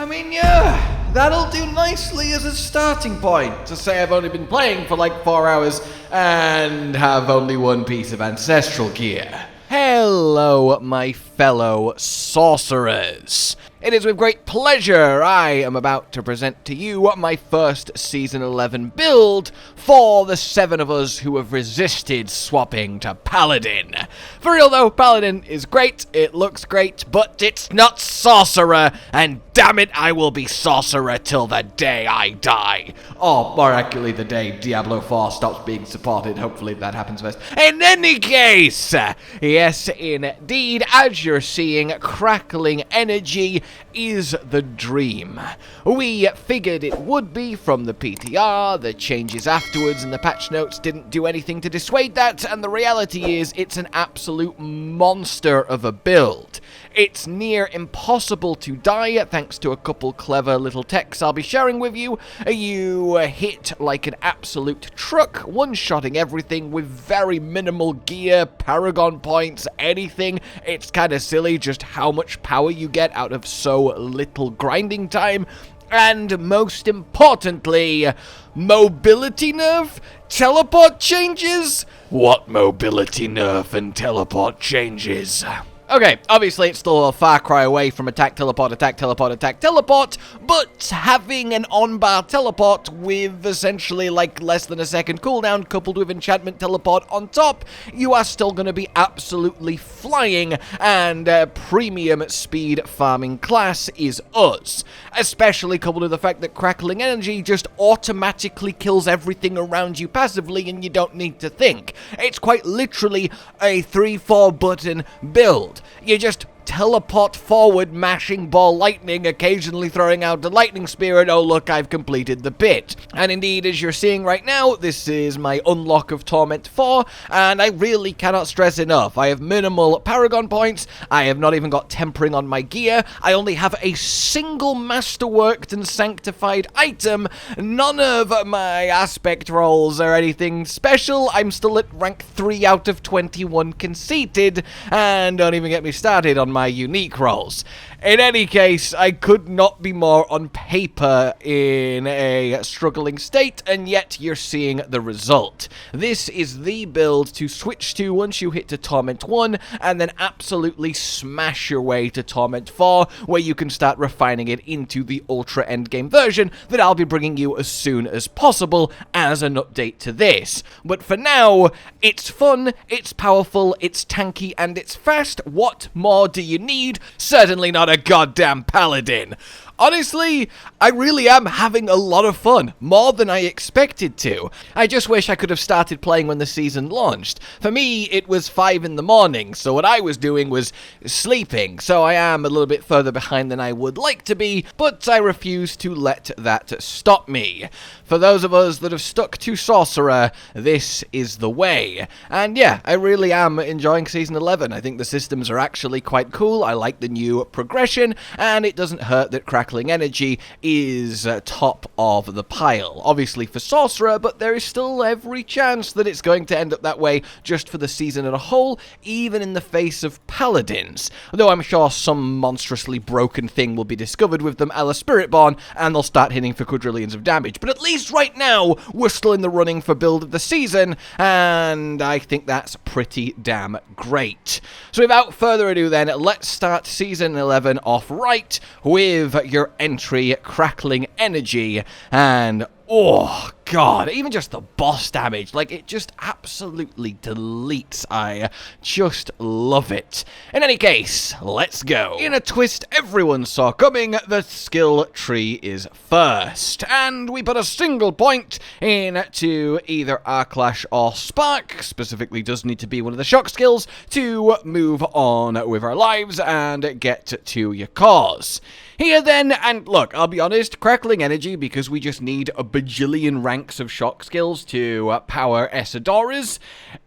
mean, yeah, that'll do nicely as a starting point. To say I've only been playing for like 4 hours and have only one piece of ancestral gear. Hello, my fellow sorcerers. It is with great pleasure I am about to present to you my first Season 11 build for the 7 of us who have resisted swapping to Paladin. For real though, Paladin is great, it looks great, but it's not Sorcerer, and damn it, I will be Sorcerer till the day I die. Or more accurately, the day Diablo 4 stops being supported. Hopefully that happens first. In any case, yes indeed, as you're seeing, Crackling energy is the dream. We figured it would be from the PTR, the changes afterwards and the patch notes didn't do anything to dissuade that, and the reality is it's an absolute monster of a build. It's near impossible to die thanks to a couple clever little techs I'll be sharing with you. You hit like an absolute truck, one-shotting everything with very minimal gear, Paragon points, anything. It's kind of silly just how much power you get out of so little grinding time. And most importantly, mobility nerf? Teleport changes? What mobility nerf and teleport changes? Okay, obviously it's still a far cry away from attack, teleport, attack, teleport, attack, teleport, but having an on-bar teleport with essentially like less than a second cooldown coupled with enchantment teleport on top, you are still going to be absolutely flying, and premium speed farming class is us. Especially coupled with the fact that Crackling energy just automatically kills everything around you passively and you don't need to think. It's quite literally a 3-4 button build. You just teleport forward, mashing ball lightning, occasionally throwing out the lightning spear, and oh look, I've completed the bit. And indeed, as you're seeing right now, this is my unlock of Torment 4, and I really cannot stress enough. I have minimal Paragon points, I have not even got tempering on my gear, I only have a single masterworked and sanctified item, none of my aspect rolls or anything special, I'm still at rank 3 out of 21 conceited, and don't even get me started on my unique rolls. In any case, I could not be more on paper in a struggling state, and yet you're seeing the result. This is the build to switch to once you hit to Torment 1, and then absolutely smash your way to Torment 4, where you can start refining it into the ultra endgame version that I'll be bringing you as soon as possible as an update to this. But for now, it's fun, it's powerful, it's tanky, and it's fast. What more do you need? Certainly not a goddamn paladin. Honestly, I really am having a lot of fun, more than I expected to. I just wish I could have started playing when the season launched. For me, it was 5 in the morning, so what I was doing was sleeping, so I am a little bit further behind than I would like to be, but I refuse to let that stop me. For those of us that have stuck to Sorcerer, this is the way. And yeah, I really am enjoying Season 11. I think the systems are actually quite cool, I like the new progression, and it doesn't hurt that Crackling energy is top of the pile. Obviously for Sorcerer, but there is still every chance that it's going to end up that way just for the season as a whole, even in the face of Paladins. Though I'm sure some monstrously broken thing will be discovered with them a la Spiritborn, and they'll start hitting for quadrillions of damage. But at least right now, we're still in the running for build of the season, and I think that's pretty damn great. So without further ado then, let's start Season 11 off right with your entry, Crackling energy, and oh god, even just the boss damage, like it just absolutely deletes. I just love it. In any case, let's go. In a twist everyone saw coming, the skill tree is first, and we put a single point into either Arclash or Spark, specifically does need to be one of the shock skills, to move on with our lives and get to your cause. Here then, and look, I'll be honest, Crackling energy, because we just need a bajillion ranks of shock skills to power esadoras,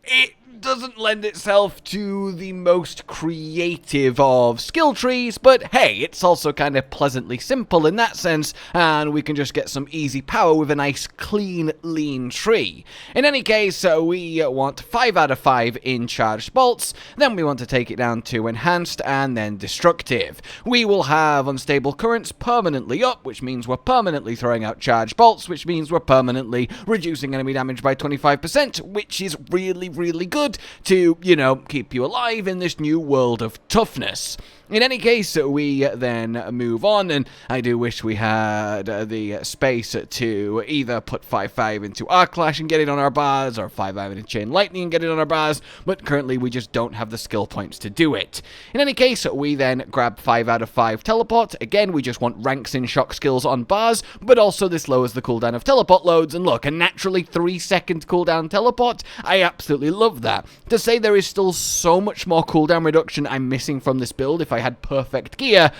it doesn't lend itself to the most creative of skill trees, but hey, it's also kind of pleasantly simple in that sense, and we can just get some easy power with a nice, clean, lean tree. In any case, we want 5 out of 5 in charged bolts, then we want to take it down to enhanced and then destructive. We will have unstable currents permanently up, which means we're permanently throwing out charged bolts, which means we're permanently reducing enemy damage by 25%, which is really, really good to, keep you alive in this new world of toughness. In any case, we then move on, and I do wish we had the space to either put 5/5 into Arc Clash and get it on our bars, or 5/5 into Chain Lightning and get it on our bars, but currently we just don't have the skill points to do it. In any case, we then grab 5 out of 5 Teleport. Again, we just want ranks in shock skills on bars, but also this lowers the cooldown of teleport loads, and look, a naturally 3-second cooldown teleport, I absolutely love that. To say there is still so much more cooldown reduction I'm missing from this build if I had perfect gear,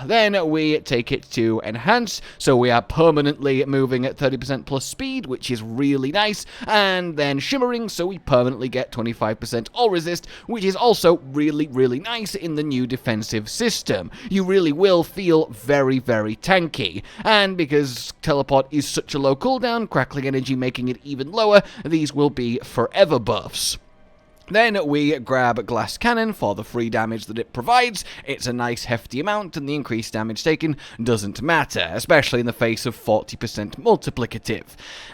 then we take it to enhance, so we are permanently moving at 30% plus speed, which is really nice, and then shimmering, so we permanently get 25% all resist, which is also really, really nice in the new defensive system. You really will feel very, very tanky, and because teleport is such a low cooldown, crackling energy making it even lower, these will be forever buffs. Then we grab Glass Cannon for the free damage that it provides. It's a nice hefty amount, and the increased damage taken doesn't matter, especially in the face of 40% multiplicative.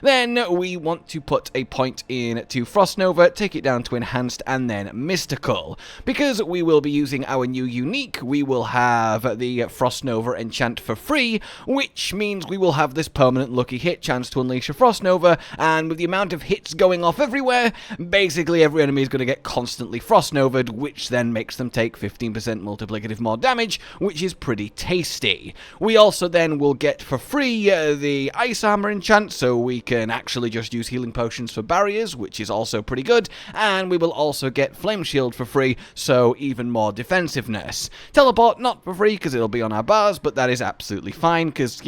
Then we want to put a point in to Frost Nova, take it down to Enhanced, and then Mystical. Because we will be using our new unique, we will have the Frost Nova enchant for free, which means we will have this permanent lucky hit chance to unleash a Frost Nova, and with the amount of hits going off everywhere, basically every enemy is going to get constantly Frost Nova'd, which then makes them take 15% multiplicative more damage, which is pretty tasty. We also then will get for free the Ice Armor enchant, so we can actually just use healing potions for barriers, which is also pretty good, and we will also get Flame Shield for free, so even more defensiveness. Teleport not for free because it'll be on our bars, but that is absolutely fine because,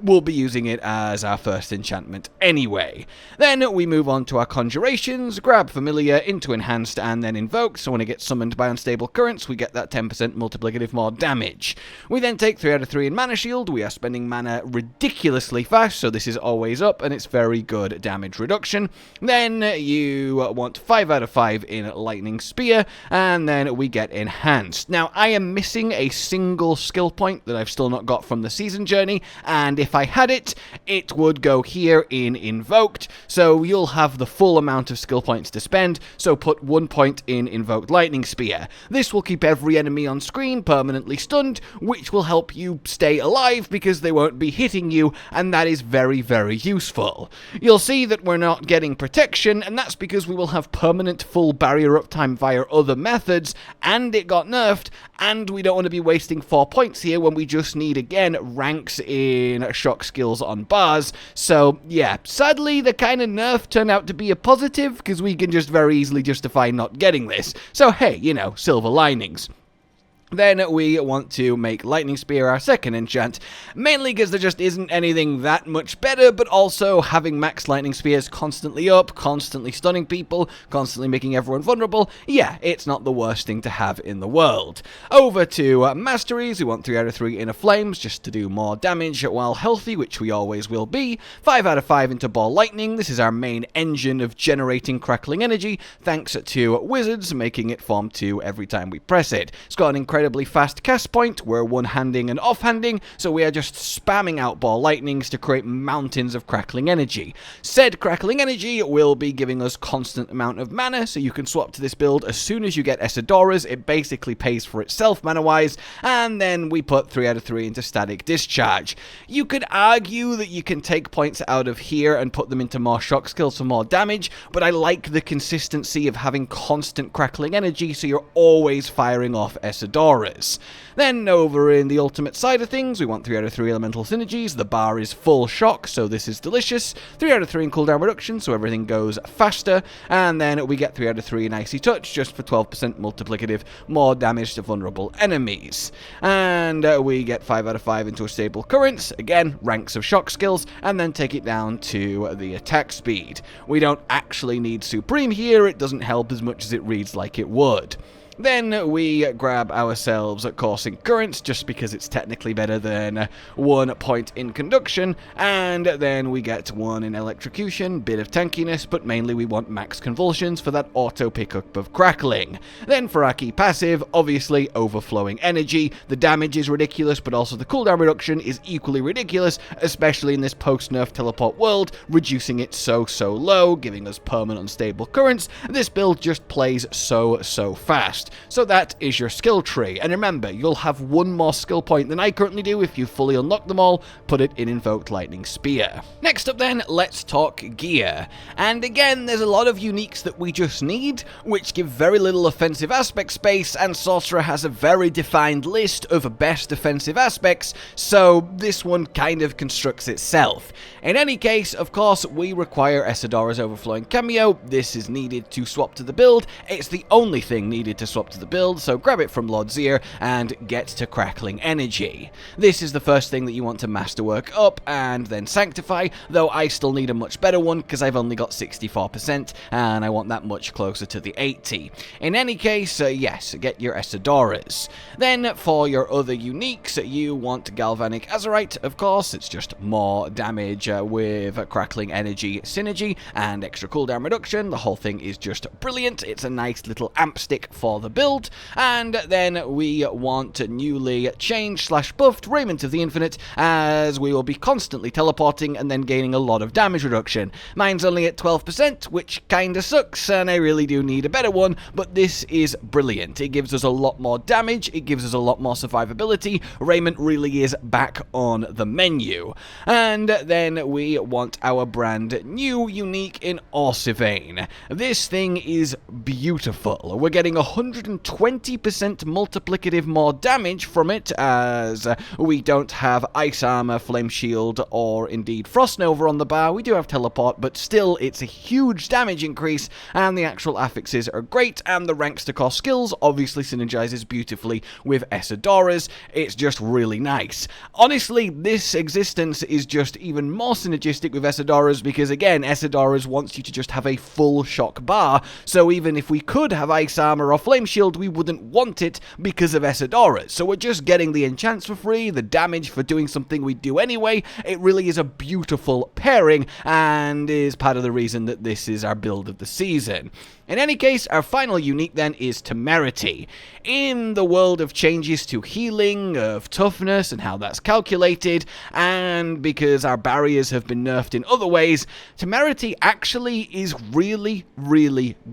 we'll be using it as our first enchantment anyway. Then we move on to our conjurations, grab Familiar into Enhanced and then Invoke, so when it gets summoned by unstable currents, we get that 10% multiplicative more damage. We then take 3 out of 3 in Mana Shield. We are spending mana ridiculously fast, so this is always up, and it's very good damage reduction. Then you want 5 out of 5 in Lightning Spear, and then we get Enhanced. Now, I am missing a single skill point that I've still not got from the Season Journey, and if I had it, it would go here in Invoked, so you'll have the full amount of skill points to spend, so put 1 point in Invoked Lightning Spear. This will keep every enemy on screen permanently stunned, which will help you stay alive because they won't be hitting you, and that is very, very useful. You'll see that we're not getting protection, and that's because we will have permanent full barrier uptime via other methods, and it got nerfed, and we don't want to be wasting 4 points here when we just need, again, ranks in shock skills on bars. So, yeah, sadly, the kind of nerf turned out to be a positive, because we can just very easily justify not getting this. So, hey, silver linings. Then we want to make Lightning Spear our second enchant, mainly because there just isn't anything that much better, but also having max Lightning Spears constantly up, constantly stunning people, constantly making everyone vulnerable, yeah, it's not the worst thing to have in the world. Over to Masteries, we want 3 out of 3 Inner Flames, just to do more damage while healthy, which we always will be. 5 out of 5 into Ball Lightning, this is our main engine of generating crackling energy, thanks to Wizards, making it form 2 every time we press it. It's got an incredibly fast cast point, we're one-handing and off-handing, so we are just spamming out Ball Lightnings to create mountains of crackling energy. Said crackling energy will be giving us constant amount of mana, so you can swap to this build as soon as you get esadoras. It basically pays for itself mana-wise, and then we put 3 out of 3 into Static Discharge. You could argue that you can take points out of here and put them into more shock skills for more damage, but I like the consistency of having constant crackling energy, so you're always firing off esadoras. esadoras. Then over in the ultimate side of things, we want 3 out of 3 elemental synergies. The bar is full shock, so this is delicious. 3 out of 3 in cooldown reduction, so everything goes faster. And then we get 3 out of 3 in icy touch, just for 12% multiplicative, more damage to vulnerable enemies. And we get 5 out of 5 into a stable currents, again, ranks of shock skills, and then take it down to the attack speed. We don't actually need Supreme here, it doesn't help as much as it reads like it would. Then we grab ourselves Coursing Currents, just because it's technically better than 1 point in Conduction, and then we get 1 in Electrocution, bit of tankiness, but mainly we want Max Convulsions for that auto pickup of Crackling. Then for our key passive, obviously Overflowing Energy. The damage is ridiculous, but also the cooldown reduction is equally ridiculous, especially in this post-nerf teleport world, reducing it so low, giving us permanent unstable currents. This build just plays so fast. So that is your skill tree, and remember, you'll have 1 more skill point than I currently do if you fully unlock them all. Put it in Invoked Lightning Spear. Next up then, let's talk gear. And again, there's a lot of uniques that we just need, which give very little offensive aspect space, and Sorcerer has a very defined list of best defensive aspects, so this one kind of constructs itself. In any case, of course, we require Esadora's Overflowing Cameo. This is needed to swap to the build. It's the only thing needed to swap to the build, so grab it from Lord Zir and get to Crackling Energy. This is the first thing that you want to masterwork up and then sanctify, though I still need a much better one because I've only got 64% and I want that much closer to the 80. In any case, yes, get your esadoras. Then for your other uniques, you want Galvanic Azurite, of course. It's just more damage with Crackling Energy synergy and extra cooldown reduction. The whole thing is just brilliant. It's a nice little amp stick for the build. And then we want newly changed/buffed Raiment of the Infinite, as we will be constantly teleporting and then gaining a lot of damage reduction. Mine's only at 12%, which kinda sucks, and I really do need a better one, but this is brilliant. It gives us a lot more damage, it gives us a lot more survivability. Raiment really is back on the menu. And then we want our brand new unique in Orsivane. This thing is beautiful. We're getting 120% multiplicative more damage from it, as we don't have Ice Armor, Flame Shield, or indeed Frost Nova on the bar. We do have Teleport, but still it's a huge damage increase, and the actual affixes are great, and the ranks to cost skills obviously synergizes beautifully with esadoras. It's just really nice. Honestly, this existence is just even more synergistic with esadoras because, again, esadoras wants you to just have a full shock bar, so even if we could have Ice Armor or Flame Shield, we wouldn't want it because of esadoras. So we're just getting the enchants for free, the damage for doing something we do anyway. It really is a beautiful pairing, and is part of the reason that this is our build of the season. In any case, our final unique then is Temerity. In the world of changes to healing, of toughness, and how that's calculated, and because our barriers have been nerfed in other ways, Temerity actually is really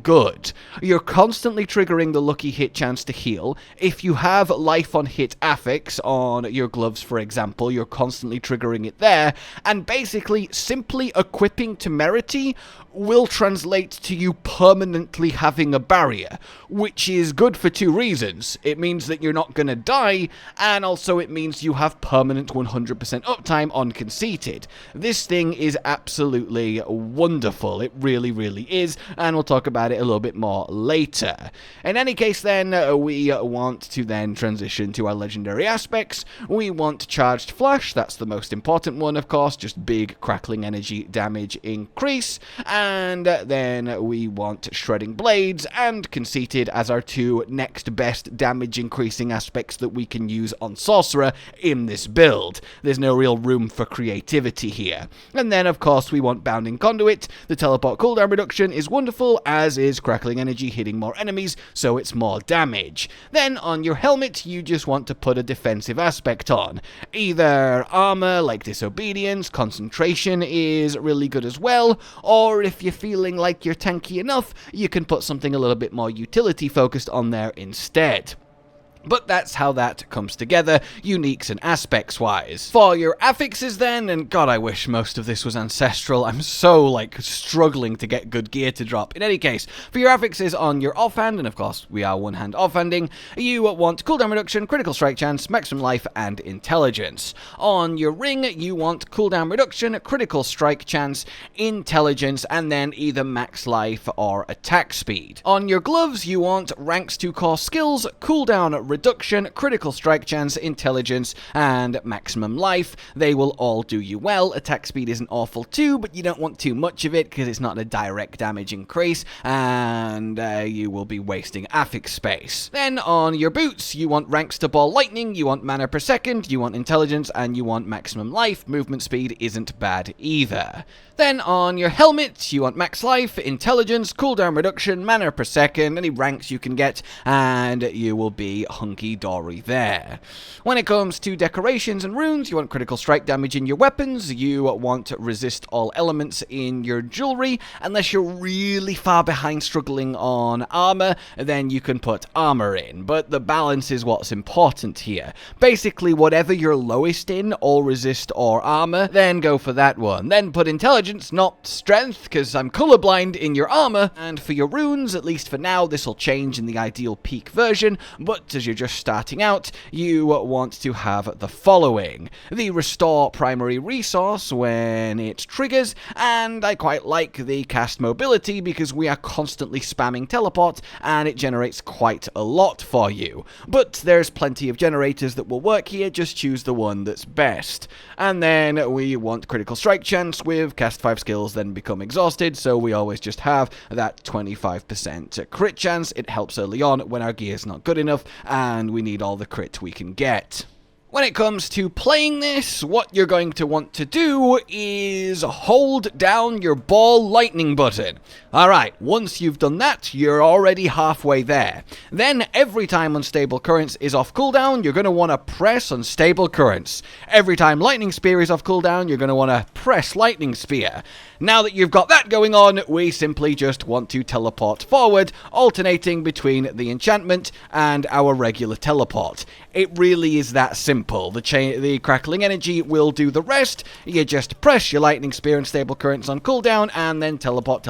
good. You're constantly triggering the lucky hit chance to heal. If you have life on hit affix on your gloves, for example, you're constantly triggering it there, and basically simply equipping Temerity will translate to you permanently having a barrier, which is good for 2 reasons. It means that you're not going to die, and also it means you have permanent 100% uptime on Conceited. This thing is absolutely wonderful. It really is, and we'll talk about it a little bit more later. In any case then, we want to then transition to our legendary aspects. We want Charged Flash, that's the most important one, of course, just big Crackling Energy damage increase. And then we want Shredding Blades and Conceited as our 2 next best damage increasing aspects that we can use on Sorcerer in this build. There's no real room for creativity here. And then of course we want Bounding Conduit. The teleport cooldown reduction is wonderful, as is Crackling Energy hitting more enemies, so it's more damage. Then on your helmet you just want to put a defensive aspect on. Either armor like Disobedience, Concentration is really good as well, or if you're feeling like you're tanky enough, you can put something a little bit more utility focused on there instead. But that's how that comes together, uniques and aspects-wise. For your affixes then, and god I wish most of this was ancestral, I'm so struggling to get good gear to drop. In any case, for your affixes on your offhand, and of course we are one-hand offhanding, you want cooldown reduction, critical strike chance, maximum life, and intelligence. On your ring, you want cooldown reduction, critical strike chance, intelligence, and then either max life or attack speed. On your gloves, you want ranks 2 core skills, cooldown reduction, critical strike chance, intelligence, and maximum life. They will all do you well. Attack speed isn't awful too, but you don't want too much of it because it's not a direct damage increase, and you will be wasting affix space. Then on your boots, you want ranks to ball lightning, you want mana per second, you want intelligence, and you want maximum life. Movement speed isn't bad either. Then on your helmet, you want max life, intelligence, cooldown reduction, mana per second, any ranks you can get, and you will be hunky-dory there. When it comes to decorations and runes, you want critical strike damage in your weapons, you want resist all elements in your jewelry, unless you're really far behind struggling on armor, then you can put armor in, but the balance is what's important here. Basically, whatever you're lowest in, all resist or armor, then go for that one. Then put intelligence, not strength, because I'm colorblind, in your armor, and for your runes, at least for now, this will change in the ideal peak version, but as you're just starting out, you want to have the following. The restore primary resource when it triggers, and I quite like the cast mobility because we are constantly spamming teleport, and it generates quite a lot for you. But there's plenty of generators that will work here, just choose the one that's best. And then we want critical strike chance with cast 5 skills, then become exhausted, so we always just have that 25% crit chance. It helps early on when our gear's not good enough, and we need all the crit we can get. When it comes to playing this, what you're going to want to do is hold down your ball lightning button. Alright, once you've done that, you're already halfway there. Then, every time Unstable Currents is off cooldown, you're going to want to press Unstable Currents. Every time Lightning Spear is off cooldown, you're going to want to press Lightning Spear. Now that you've got that going on, we simply just want to teleport forward, alternating between the enchantment and our regular teleport. It really is that simple. The Crackling energy will do the rest. You just press your Lightning Spear and Stable Currents on cooldown, and then teleport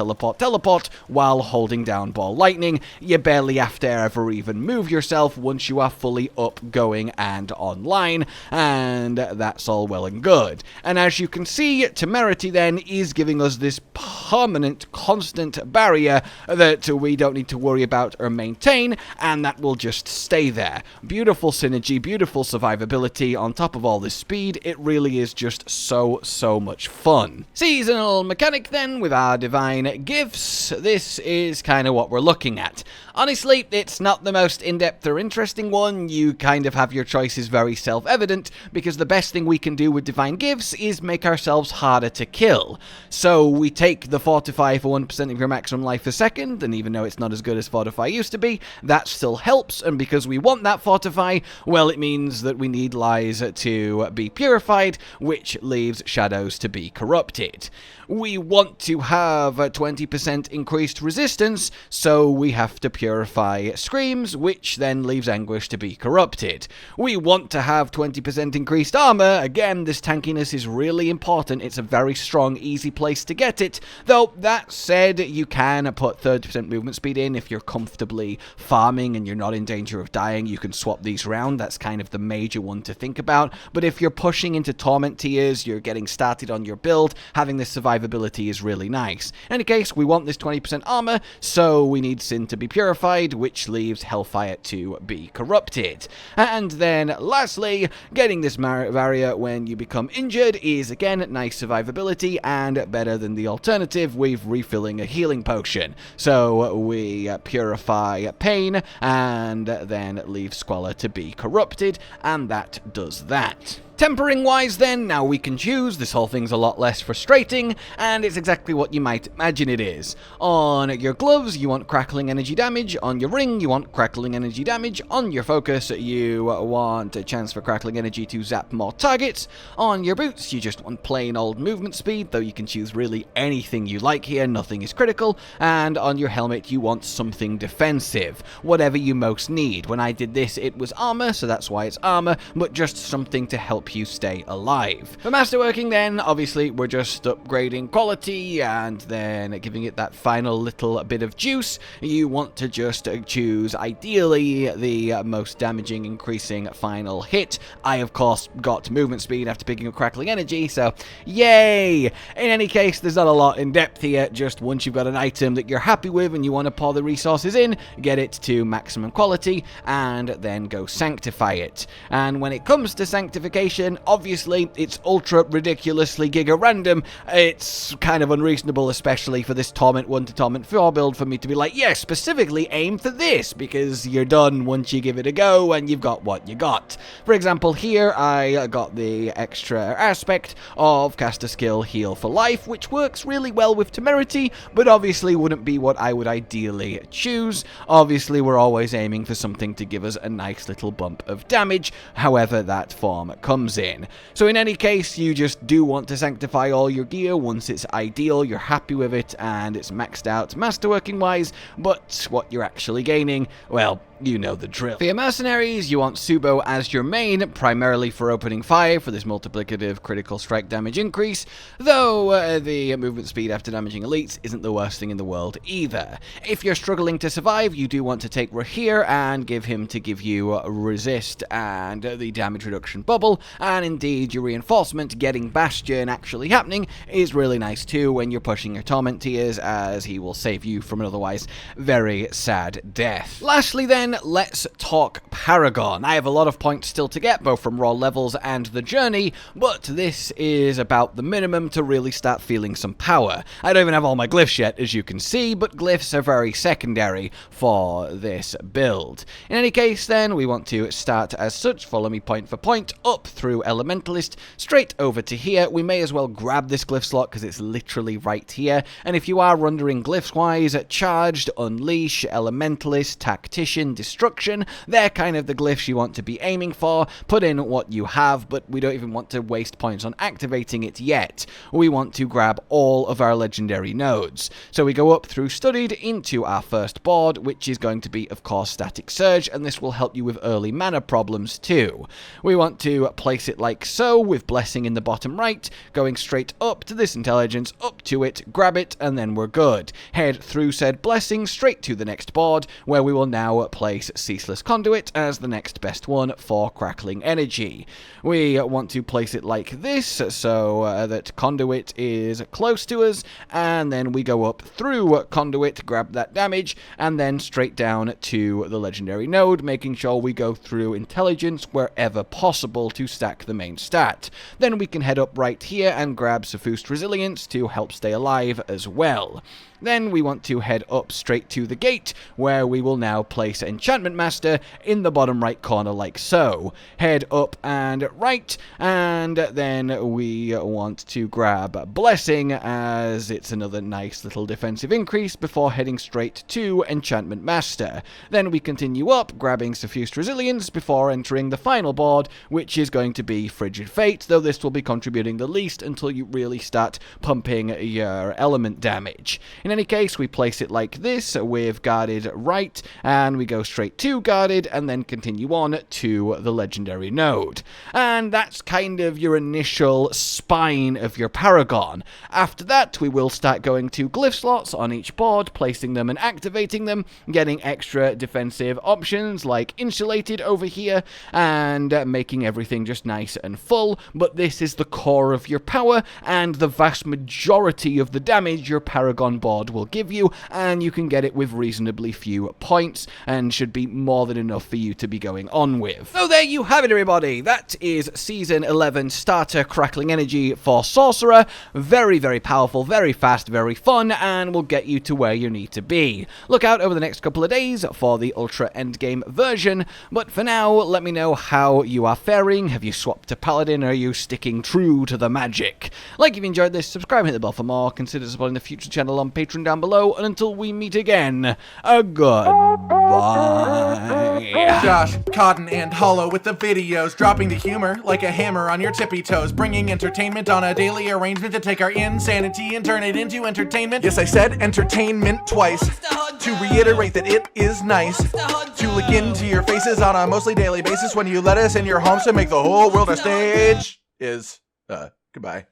while holding down Ball Lightning. You barely have to ever even move yourself once you are fully up, going, and online, and that's all well and good. And as you can see, Temerity then is giving us this permanent, constant barrier that we don't need to worry about or maintain, and that will just stay there. Beautiful synergy, beautiful survivability on top of all this speed. It really is just so much fun. Seasonal mechanic then with our divine gifts. This is kind of what we're looking at. Honestly, it's not the most in-depth or interesting one. You kind of have your choices very self-evident, because the best thing we can do with divine gifts is make ourselves harder to kill. So we take the Fortify for 1% of your maximum life a second, and even though it's not as good as Fortify used to be, that still helps, and because we want that Fortify, well, it means that we need lies to be purified, which leaves shadows to be corrupted. We want to have a 20% increased resistance, so we have to purify screams, which then leaves anguish to be corrupted. We want to have 20% increased armor. Again, this tankiness is really important. It's a very strong, easy place to get it, though that said, you can put 30% movement speed in if you're comfortably farming and you're not in danger of dying. You can swap these around. That's kind of the major one to think about. But if you're pushing into Torment tiers, you're getting started on your build, having this survivability is really nice. In any case, we want this 20% armor, so we need Sin to be purified, which leaves Hellfire to be corrupted. And then, lastly, getting this barrier when you become injured is, again, nice survivability, and better than the alternative with refilling a healing potion. So we purify pain, and then leave Squalor to be corrupted, and that does that. Tempering wise then, now we can choose. This whole thing's a lot less frustrating, and it's exactly what you might imagine it is. On your gloves, you want crackling energy damage. On your ring, you want crackling energy damage. On your focus, you want a chance for crackling energy to zap more targets. On your boots, you just want plain old movement speed, though you can choose really anything you like here, nothing is critical. And on your helmet, you want something defensive, whatever you most need. When I did this, it was armor, so that's why it's armor, but just something to help you stay alive. For masterworking then, obviously we're just upgrading quality and then giving it that final little bit of juice. You want to just choose ideally the most damaging increasing final hit. I of course got movement speed after picking up crackling energy, so yay! In any case, there's not a lot in depth here, just once you've got an item that you're happy with and you want to pour the resources in, get it to maximum quality and then go sanctify it. And when it comes to sanctification, obviously it's ultra ridiculously giga random. It's kind of unreasonable, especially for this Torment 1 to Torment 4 build, for me to be like, yeah, specifically aim for this, because you're done once you give it a go and you've got what you got. For example, here I got the extra aspect of caster skill heal for life, which works really well with temerity, but obviously wouldn't be what I would ideally choose. Obviously we're always aiming for something to give us a nice little bump of damage, however that form comes in. So in any case, you just do want to sanctify all your gear once it's ideal, you're happy with it, and it's maxed out masterworking wise, but what you're actually gaining, well, you know the drill. For your mercenaries, you want Subo as your main, primarily for opening fire for this multiplicative critical strike damage increase, though the movement speed after damaging elites isn't the worst thing in the world either. If you're struggling to survive, you do want to take Rahir and give him to give you resist and the damage reduction bubble, and indeed your reinforcement getting Bastion actually happening is really nice too when you're pushing your Torment tiers, as he will save you from an otherwise very sad death. Lastly then, let's talk Paragon. I have a lot of points still to get, both from raw levels and the journey, but this is about the minimum to really start feeling some power. I don't even have all my glyphs yet, as you can see, but glyphs are very secondary for this build. In any case then, we want to start as such, follow me point for point, up through Elementalist, straight over to here. We may as well grab this glyph slot because it's literally right here, and if you are wondering glyphs-wise, Charged, Unleash, Elementalist, Tactician, Destruction, they're kind of the glyphs you want to be aiming for. Put in what you have, but we don't even want to waste points on activating it yet. We want to grab all of our legendary nodes. So we go up through Studied into our first board, which is going to be, of course, Static Surge, and this will help you with early mana problems too. We want to place it like so, with Blessing in the bottom right, going straight up to this intelligence, up to it, grab it, and then we're good. Head through said Blessing straight to the next board, where we will now place Ceaseless Conduit as the next best one for crackling energy. We want to place it like this, so that Conduit is close to us, and then we go up through Conduit, grab that damage, and then straight down to the legendary node, making sure we go through Intelligence wherever possible to stack the main stat. Then we can head up right here and grab Suffused Resilience to help stay alive as well. Then we want to head up straight to the gate, where we will now place Enchantment Master in the bottom right corner like so. Head up and right, and then we want to grab Blessing, as it's another nice little defensive increase, before heading straight to Enchantment Master. Then we continue up, grabbing Suffused Resilience, before entering the final board, which is going to be Frigid Fate, though this will be contributing the least until you really start pumping your element damage. In any case, we place it like this, with guarded right, and we go straight to guarded, and then continue on to the legendary node. And that's kind of your initial spine of your Paragon. After that, we will start going to glyph slots on each board, placing them and activating them, getting extra defensive options like Insulated over here, and making everything just nice and full. But this is the core of your power, and the vast majority of the damage your Paragon board will give you, and you can get it with reasonably few points, and should be more than enough for you to be going on with. So there you have it, everybody. That is Season 11 Starter Crackling Energy for Sorcerer. Very, very powerful, very fast, very fun, and will get you to where you need to be. Look out over the next couple of days for the Ultra Endgame version, but for now, let me know how you are faring. Have you swapped to Paladin, or are you sticking true to the magic? Like if you enjoyed this, subscribe and hit the bell for more. Consider supporting the future channel on Patreon down below, and until we meet again, a goodbye. Josh, Cotton, and Hollow with the videos, dropping the humor like a hammer on your tippy toes, bringing entertainment on a daily arrangement to take our insanity and turn it into entertainment. Yes, I said entertainment twice, to reiterate that it is nice to look into your faces on a mostly daily basis when you let us in your homes to make the whole world a stage. Goodbye.